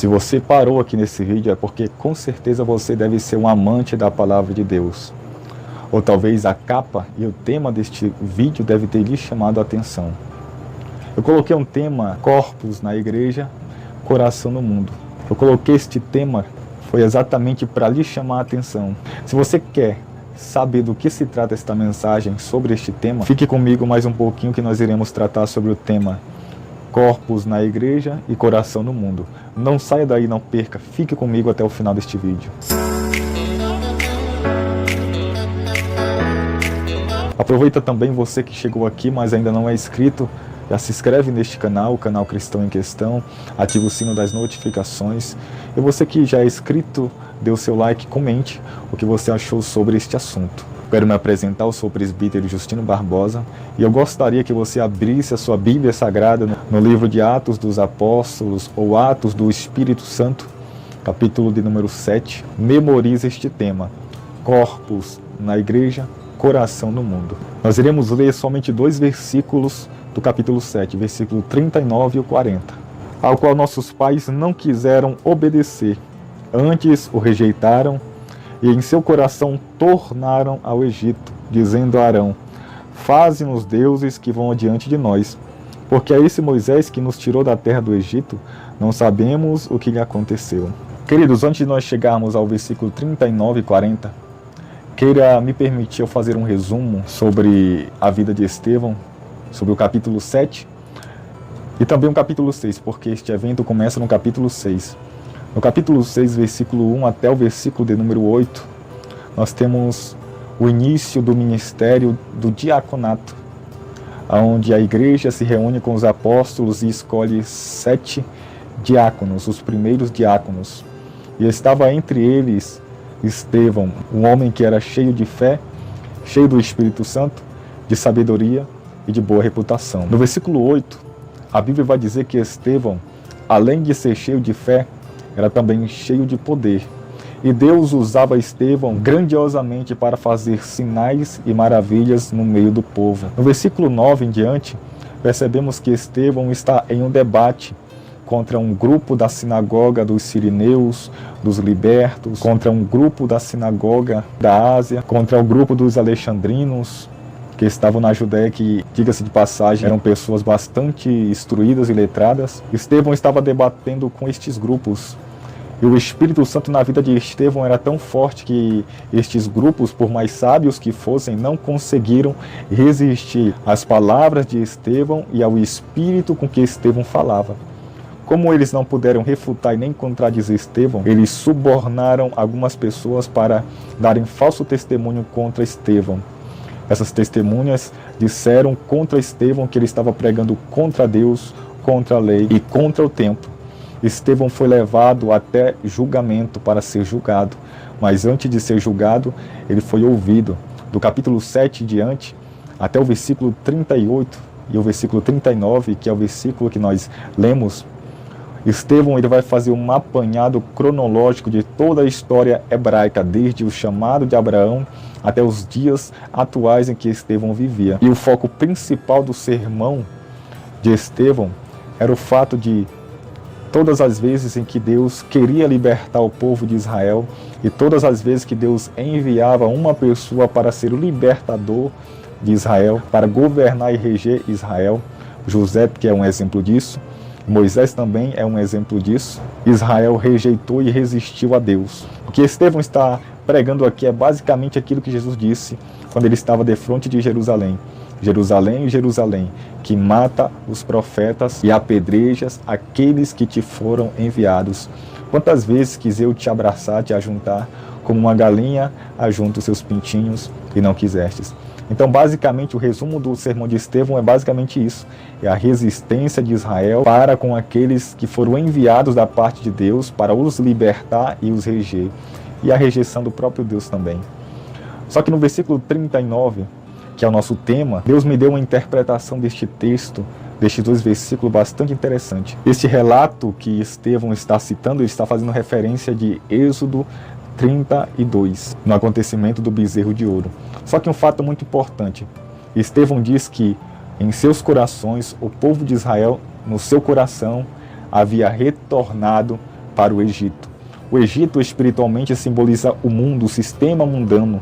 Se você parou aqui nesse vídeo é porque com certeza você deve ser um amante da palavra de Deus. Ou talvez a capa e o tema deste vídeo deve ter lhe chamado a atenção. Eu coloquei um tema, corpos na igreja, coração no mundo. Eu coloquei este tema, foi exatamente para lhe chamar a atenção. Se você quer saber do que se trata esta mensagem sobre este tema, fique comigo mais um pouquinho que nós iremos tratar sobre o tema corpos na igreja e coração no mundo. Não saia daí, não perca, fique comigo até o final deste vídeo. Aproveita também você que chegou aqui, mas ainda não é inscrito, já se inscreve neste canal, o canal Cristão em Questão, ativa o sino das notificações. E você que já é inscrito, dê o seu like, comente o que você achou sobre este assunto. Quero me apresentar, eu sou o presbítero Justino Barbosa e eu gostaria que você abrisse a sua Bíblia Sagrada no livro de Atos dos Apóstolos ou Atos do Espírito Santo, capítulo de número 7. Memorize este tema, corpos na igreja, coração no mundo. Nós iremos ler somente 2 versículos do capítulo 7, versículo 39 e 40, ao qual nossos pais não quiseram obedecer, antes o rejeitaram e em seu coração tornaram ao Egito, dizendo a Arão: faze-nos deuses que vão adiante de nós, porque a esse Moisés que nos tirou da terra do Egito, não sabemos o que lhe aconteceu. Queridos, antes de nós chegarmos ao versículo 39 e 40, queira me permitir eu fazer um resumo sobre a vida de Estevão, sobre o capítulo 7 e também o capítulo 6, porque este evento começa no capítulo 6. No capítulo 6, versículo 1 até o versículo de número 8, nós temos o início do ministério do diaconato, onde a igreja se reúne com os apóstolos e escolhe 7 diáconos, os primeiros diáconos. E estava entre eles Estevão, um homem que era cheio de fé, cheio do Espírito Santo, de sabedoria e de boa reputação. No versículo 8, a Bíblia vai dizer que Estevão, além de ser cheio de fé, era também cheio de poder. E Deus usava Estevão grandiosamente para fazer sinais e maravilhas no meio do povo. No versículo 9 em diante, percebemos que Estevão está em um debate contra um grupo da sinagoga dos sirineus, dos libertos, contra um grupo da sinagoga da Ásia, contra o grupo dos alexandrinos, que estavam na Judéia, que, diga-se de passagem, eram pessoas bastante instruídas e letradas. Estevão estava debatendo com estes grupos. E o Espírito Santo na vida de Estevão era tão forte que estes grupos, por mais sábios que fossem, não conseguiram resistir às palavras de Estevão e ao Espírito com que Estevão falava. Como eles não puderam refutar e nem contradizer Estevão, eles subornaram algumas pessoas para darem falso testemunho contra Estevão. Essas testemunhas disseram contra Estevão que ele estava pregando contra Deus, contra a lei e contra o tempo. Estevão foi levado até julgamento para ser julgado, mas antes de ser julgado, ele foi ouvido. Do capítulo 7 em diante, até o versículo 38 e o versículo 39, que é o versículo que nós lemos, Estevão ele vai fazer um apanhado cronológico de toda a história hebraica, desde o chamado de Abraão até os dias atuais em que Estevão vivia. E o foco principal do sermão de Estevão era o fato de todas as vezes em que Deus queria libertar o povo de Israel e todas as vezes que Deus enviava uma pessoa para ser o libertador de Israel, para governar e reger Israel, José, que é um exemplo disso, Moisés também é um exemplo disso, Israel rejeitou e resistiu a Deus. O que Estevão está pregando aqui é basicamente aquilo que Jesus disse quando ele estava defronte de Jerusalém. Jerusalém, Jerusalém, que mata os profetas e apedrejas aqueles que te foram enviados. Quantas vezes quis eu te abraçar, te ajuntar, como uma galinha ajunta os seus pintinhos e não quisestes. Então, basicamente, o resumo do sermão de Estevão é basicamente isso. É a resistência de Israel para com aqueles que foram enviados da parte de Deus para os libertar e os reger. E a rejeição do próprio Deus também. Só que no versículo 39, que é o nosso tema, Deus me deu uma interpretação deste texto, destes 2 versículos bastante interessante. Este relato que Estevão está citando, ele está fazendo referência de Êxodo 32, no acontecimento do bezerro de ouro. Só que um fato muito importante, Estevão diz que em seus corações, o povo de Israel, no seu coração, havia retornado para o Egito. O Egito espiritualmente simboliza o mundo, o sistema mundano.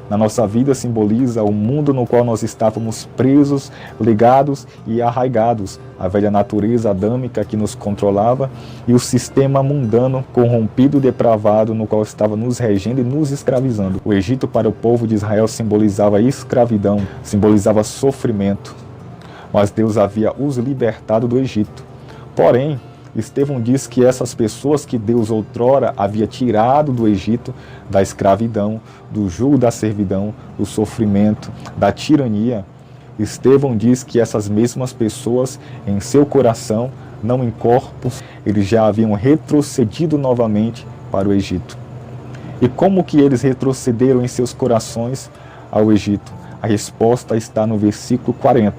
Na nossa vida simboliza o mundo no qual nós estávamos presos, ligados e arraigados, a velha natureza adâmica que nos controlava e o sistema mundano corrompido e depravado no qual estava nos regendo e nos escravizando. O Egito para o povo de Israel simbolizava escravidão, simbolizava sofrimento, mas Deus havia os libertado do Egito. Porém, Estevão diz que essas pessoas que Deus outrora havia tirado do Egito, da escravidão, do jugo da servidão, do sofrimento, da tirania, Estevão diz que essas mesmas pessoas, em seu coração, não em corpos, eles já haviam retrocedido novamente para o Egito. E como que eles retrocederam em seus corações ao Egito? A resposta está no versículo 40.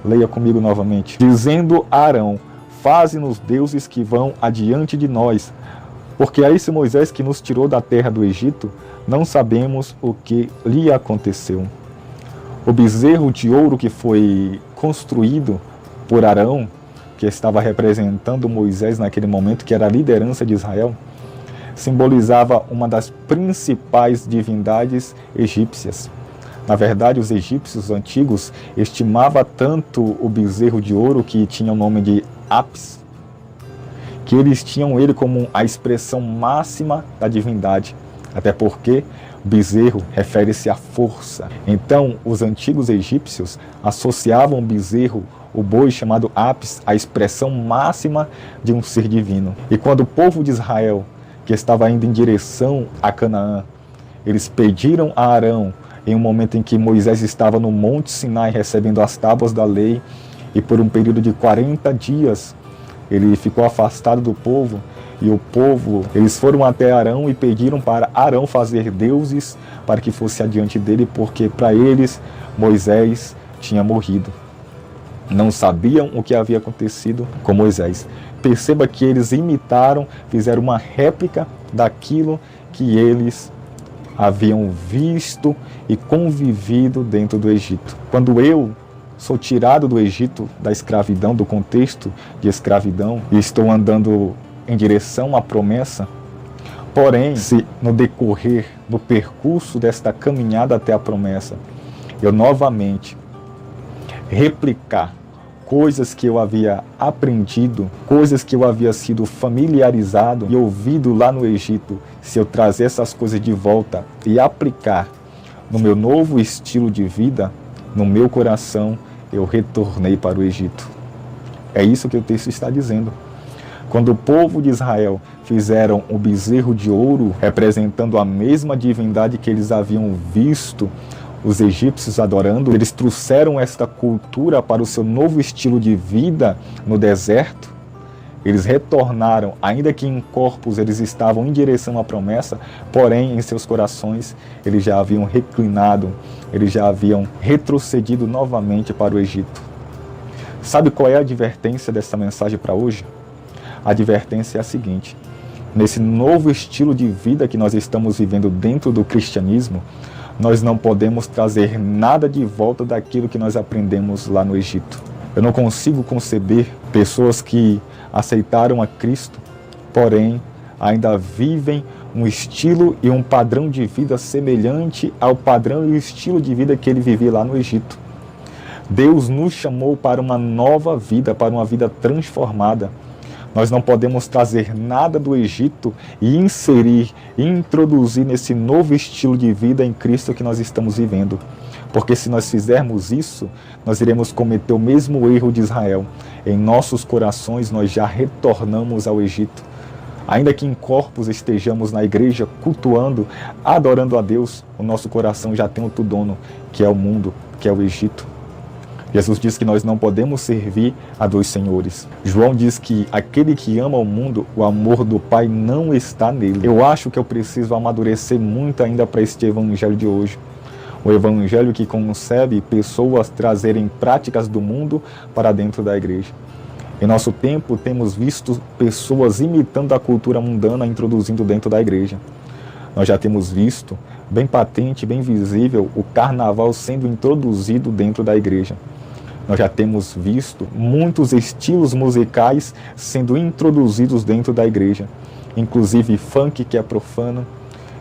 Leia comigo novamente. Dizendo a Arão: faze-nos deuses que vão adiante de nós, porque a esse Moisés que nos tirou da terra do Egito, não sabemos o que lhe aconteceu. O bezerro de ouro que foi construído por Arão, que estava representando Moisés naquele momento, que era a liderança de Israel, simbolizava uma das principais divindades egípcias. Na verdade, os egípcios antigos estimavam tanto o bezerro de ouro, que tinha o nome de Apis, que eles tinham ele como a expressão máxima da divindade, até porque bezerro refere-se à força. Então, os antigos egípcios associavam o bezerro, o boi chamado Apis, à expressão máxima de um ser divino. E quando o povo de Israel, que estava indo em direção a Canaã, eles pediram a Arão, em um momento em que Moisés estava no Monte Sinai recebendo as tábuas da lei, e por um período de 40 dias ele ficou afastado do povo, e o povo, eles foram até Arão e pediram para Arão fazer deuses para que fosse adiante dele, porque para eles Moisés tinha morrido. Não sabiam o que havia acontecido com Moisés. Perceba que eles imitaram, fizeram uma réplica daquilo que eles haviam visto e convivido dentro do Egito. Quando eu sou tirado do Egito, da escravidão, do contexto de escravidão, e estou andando em direção à promessa, porém, se no decorrer do percurso desta caminhada até a promessa, eu novamente replicar coisas que eu havia aprendido, coisas que eu havia sido familiarizado e ouvido lá no Egito, se eu trazer essas coisas de volta e aplicar no meu novo estilo de vida, no meu coração, eu retornei para o Egito. É isso que o texto está dizendo. Quando o povo de Israel fizeram o bezerro de ouro, representando a mesma divindade que eles haviam visto os egípcios adorando, eles trouxeram esta cultura para o seu novo estilo de vida no deserto. Eles retornaram, ainda que em corpos eles estavam em direção à promessa, porém em seus corações eles já haviam reclinado, eles já haviam retrocedido novamente para o Egito. Sabe qual é a advertência dessa mensagem para hoje? A advertência é a seguinte: nesse novo estilo de vida que nós estamos vivendo dentro do cristianismo, nós não podemos trazer nada de volta daquilo que nós aprendemos lá no Egito. Eu não consigo conceber pessoas que aceitaram a Cristo, porém ainda vivem um estilo e um padrão de vida semelhante ao padrão e o estilo de vida que ele vivia lá no Egito. Deus nos chamou para uma nova vida, para uma vida transformada. Nós não podemos trazer nada do Egito e inserir, introduzir nesse novo estilo de vida em Cristo que nós estamos vivendo. Porque se nós fizermos isso, nós iremos cometer o mesmo erro de Israel. Em nossos corações nós já retornamos ao Egito. Ainda que em corpos estejamos na igreja cultuando, adorando a Deus, o nosso coração já tem outro dono, que é o mundo, que é o Egito. Jesus diz que nós não podemos servir a dois senhores. João diz que aquele que ama o mundo, o amor do Pai não está nele. Eu acho que eu preciso amadurecer muito ainda para este evangelho de hoje. O evangelho que concebe pessoas trazerem práticas do mundo para dentro da igreja. Em nosso tempo, temos visto pessoas imitando a cultura mundana, introduzindo dentro da igreja. Nós já temos visto, bem patente, bem visível, o carnaval sendo introduzido dentro da igreja. Nós já temos visto muitos estilos musicais sendo introduzidos dentro da igreja, inclusive funk, que é profano,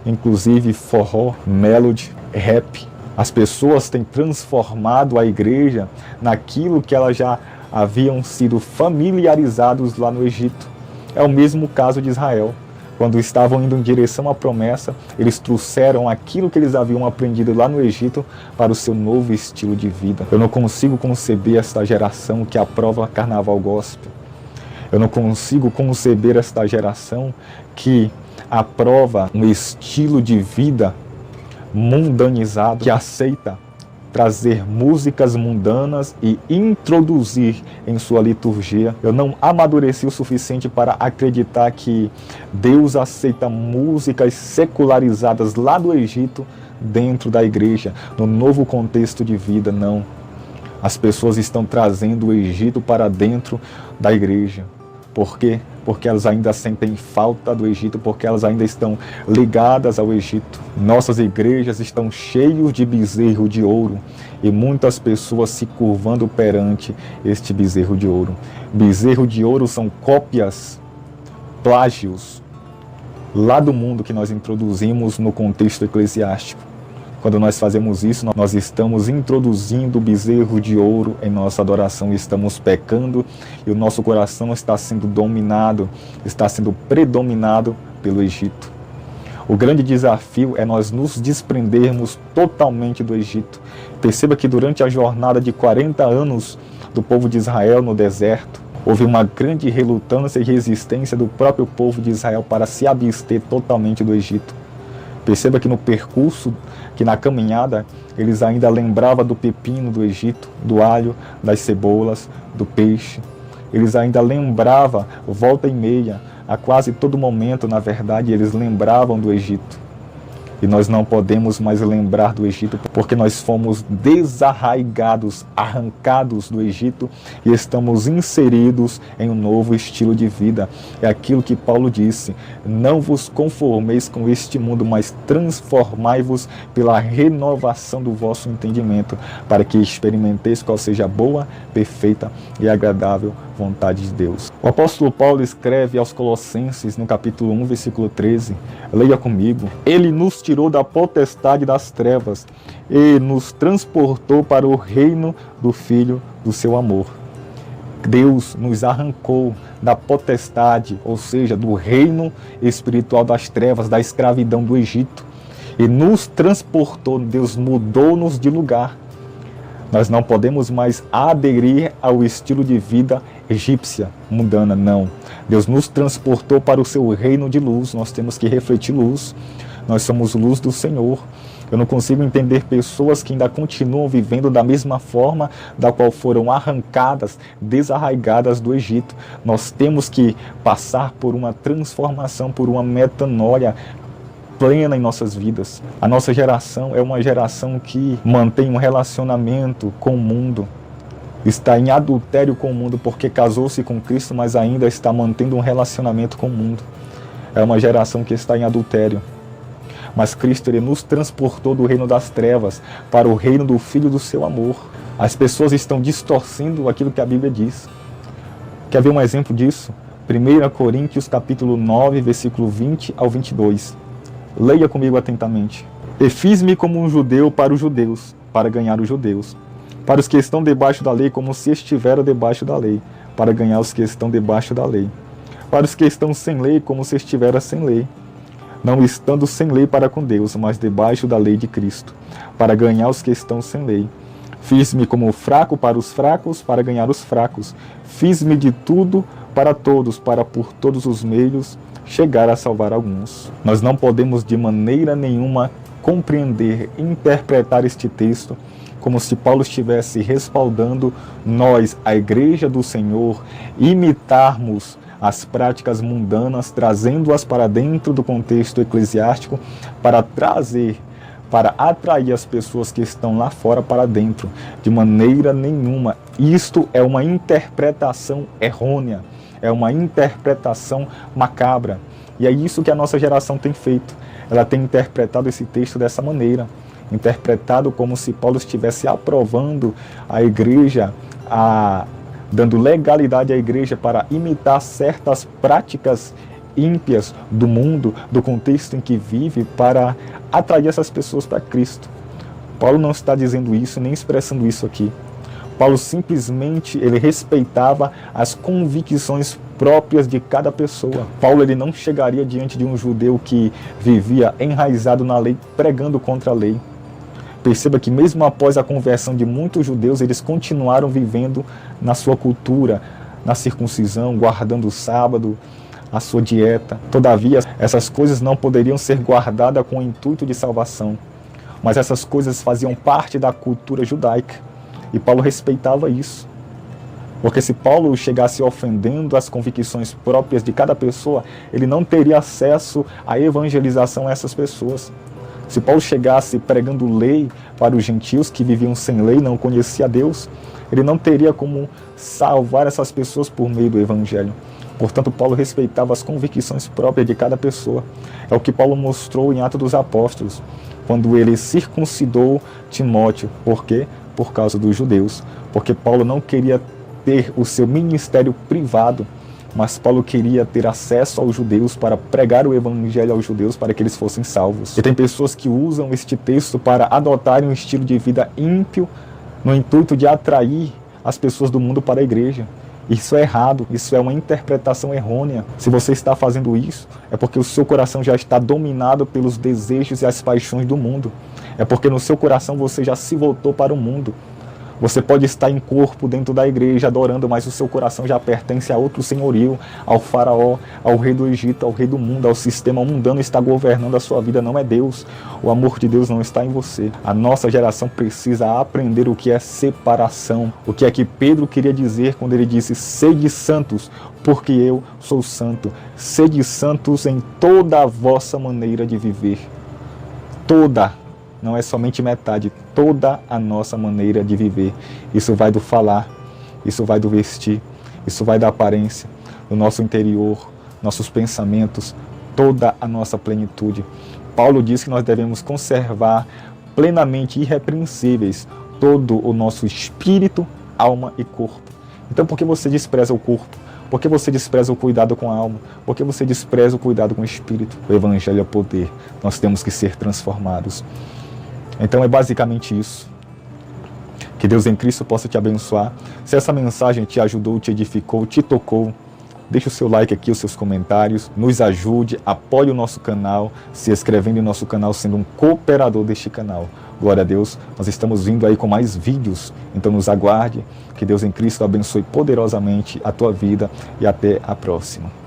inclusive forró, melody, rap. As pessoas têm transformado a igreja naquilo que elas já haviam sido familiarizados lá no Egito. É o mesmo caso de Israel. Quando estavam indo em direção à promessa, eles trouxeram aquilo que eles haviam aprendido lá no Egito para o seu novo estilo de vida. Eu não consigo conceber esta geração que aprova carnaval gospel. Eu não consigo conceber esta geração que aprova um estilo de vida mundanizado, que aceita trazer músicas mundanas e introduzir em sua liturgia. Eu não amadureci o suficiente para acreditar que Deus aceita músicas secularizadas lá do Egito dentro da igreja, no novo contexto de vida. Não. As pessoas estão trazendo o Egito para dentro da igreja. Por quê? Porque elas ainda sentem falta do Egito, porque elas ainda estão ligadas ao Egito. Nossas igrejas estão cheias de bezerro de ouro e muitas pessoas se curvando perante este bezerro de ouro. Bezerro de ouro são cópias, plágios, lá do mundo que nós introduzimos no contexto eclesiástico. Quando nós fazemos isso, nós estamos introduzindo o bezerro de ouro em nossa adoração, estamos pecando e o nosso coração está sendo dominado, está sendo predominado pelo Egito. O grande desafio é nós nos desprendermos totalmente do Egito. Perceba que durante a jornada de 40 anos do povo de Israel no deserto, houve uma grande relutância e resistência do próprio povo de Israel para se abster totalmente do Egito. Perceba que no percurso, que na caminhada, eles ainda lembravam do pepino do Egito, do alho, das cebolas, do peixe. Eles ainda lembravam, volta e meia, a quase todo momento, na verdade, eles lembravam do Egito. E nós não podemos mais lembrar do Egito, porque nós fomos desarraigados, arrancados do Egito e estamos inseridos em um novo estilo de vida. É aquilo que Paulo disse: não vos conformeis com este mundo, mas transformai-vos pela renovação do vosso entendimento, para que experimenteis qual seja a boa, perfeita e agradável vontade de Deus. O apóstolo Paulo escreve aos Colossenses, no capítulo 1, versículo 13, leia comigo: ele nos tirou da potestade das trevas e nos transportou para o reino do Filho do seu amor. Deus nos arrancou da potestade, ou seja, do reino espiritual das trevas, da escravidão do Egito, e nos transportou. Deus mudou-nos de lugar. Nós não podemos mais aderir ao estilo de vida egípcia, mundana, não. Deus nos transportou para o seu reino de luz. Nós temos que refletir luz. Nós somos luz do Senhor. Eu não consigo entender pessoas que ainda continuam vivendo da mesma forma da qual foram arrancadas, desarraigadas do Egito. Nós temos que passar por uma transformação, por uma metanoia plena em nossas vidas. A nossa geração é uma geração que mantém um relacionamento com o mundo, está em adultério com o mundo porque casou-se com Cristo, mas ainda está mantendo um relacionamento com o mundo. É uma geração que está em adultério. Mas Cristo, ele nos transportou do reino das trevas para o reino do Filho do seu amor. As pessoas estão distorcendo aquilo que a Bíblia diz. Quer ver um exemplo disso? 1 Coríntios capítulo 9, versículo 20 ao 22. Leia comigo atentamente. E fiz-me como um judeu para os judeus, para ganhar os judeus. Para os que estão debaixo da lei, como se estivera debaixo da lei, para ganhar os que estão debaixo da lei. Para os que estão sem lei, como se estivera sem lei, não estando sem lei para com Deus, mas debaixo da lei de Cristo, para ganhar os que estão sem lei. Fiz-me como fraco para os fracos, para ganhar os fracos. Fiz-me de tudo para todos, para por todos os meios chegar a salvar alguns. Nós não podemos de maneira nenhuma compreender, interpretar este texto como se Paulo estivesse respaldando nós, a igreja do Senhor, imitarmos as práticas mundanas, trazendo-as para dentro do contexto eclesiástico, para atrair as pessoas que estão lá fora para dentro. De maneira nenhuma. Isto é uma interpretação errônea, é uma interpretação macabra. E é isso que a nossa geração tem feito. Ela tem interpretado esse texto dessa maneira, interpretado como se Paulo estivesse aprovando a igreja dando legalidade à igreja para imitar certas práticas ímpias do mundo, do contexto em que vive, para atrair essas pessoas para Cristo. Paulo não está dizendo isso, nem expressando isso aqui. Paulo simplesmente ele respeitava as convicções próprias de cada pessoa. Paulo ele não chegaria diante de um judeu que vivia enraizado na lei, pregando contra a lei. Perceba que mesmo após a conversão de muitos judeus, eles continuaram vivendo na sua cultura, na circuncisão, guardando o sábado, a sua dieta. Todavia, essas coisas não poderiam ser guardadas com o intuito de salvação, mas essas coisas faziam parte da cultura judaica. E Paulo respeitava isso. Porque se Paulo chegasse ofendendo as convicções próprias de cada pessoa, ele não teria acesso à evangelização a essas pessoas. Se Paulo chegasse pregando lei para os gentios que viviam sem lei, não conheciam a Deus, ele não teria como salvar essas pessoas por meio do evangelho. Portanto, Paulo respeitava as convicções próprias de cada pessoa. É o que Paulo mostrou em Atos dos Apóstolos, quando ele circuncidou Timóteo. Por quê? Por causa dos judeus. Porque Paulo não queria ter o seu ministério privado, mas Paulo queria ter acesso aos judeus para pregar o evangelho aos judeus para que eles fossem salvos. E tem pessoas que usam este texto para adotarem um estilo de vida ímpio no intuito de atrair as pessoas do mundo para a igreja. Isso é errado, isso é uma interpretação errônea. Se você está fazendo isso, é porque o seu coração já está dominado pelos desejos e as paixões do mundo. É porque no seu coração você já se voltou para o mundo. Você pode estar em corpo dentro da igreja adorando, mas o seu coração já pertence a outro senhorio, ao faraó, ao rei do Egito, ao rei do mundo, ao sistema mundano está governando a sua vida, não é Deus. O amor de Deus não está em você. A nossa geração precisa aprender o que é separação. O que é que Pedro queria dizer quando ele disse: sede santos, porque eu sou santo. Sede santos em toda a vossa maneira de viver. Toda. Não é somente metade, toda a nossa maneira de viver. Isso vai do falar, isso vai do vestir, isso vai da aparência, do nosso interior, nossos pensamentos, toda a nossa plenitude. Paulo diz que nós devemos conservar plenamente irrepreensíveis todo o nosso espírito, alma e corpo. Então por que você despreza o corpo? Por que você despreza o cuidado com a alma? Por que você despreza o cuidado com o espírito? O evangelho é poder, nós temos que ser transformados. Então é basicamente isso. Que Deus em Cristo possa te abençoar. Se essa mensagem te ajudou, te edificou, te tocou, deixe o seu like aqui, os seus comentários, nos ajude, apoie o nosso canal, se inscrevendo em nosso canal, sendo um cooperador deste canal. Glória a Deus, nós estamos vindo aí com mais vídeos, então nos aguarde. Que Deus em Cristo abençoe poderosamente a tua vida e até a próxima.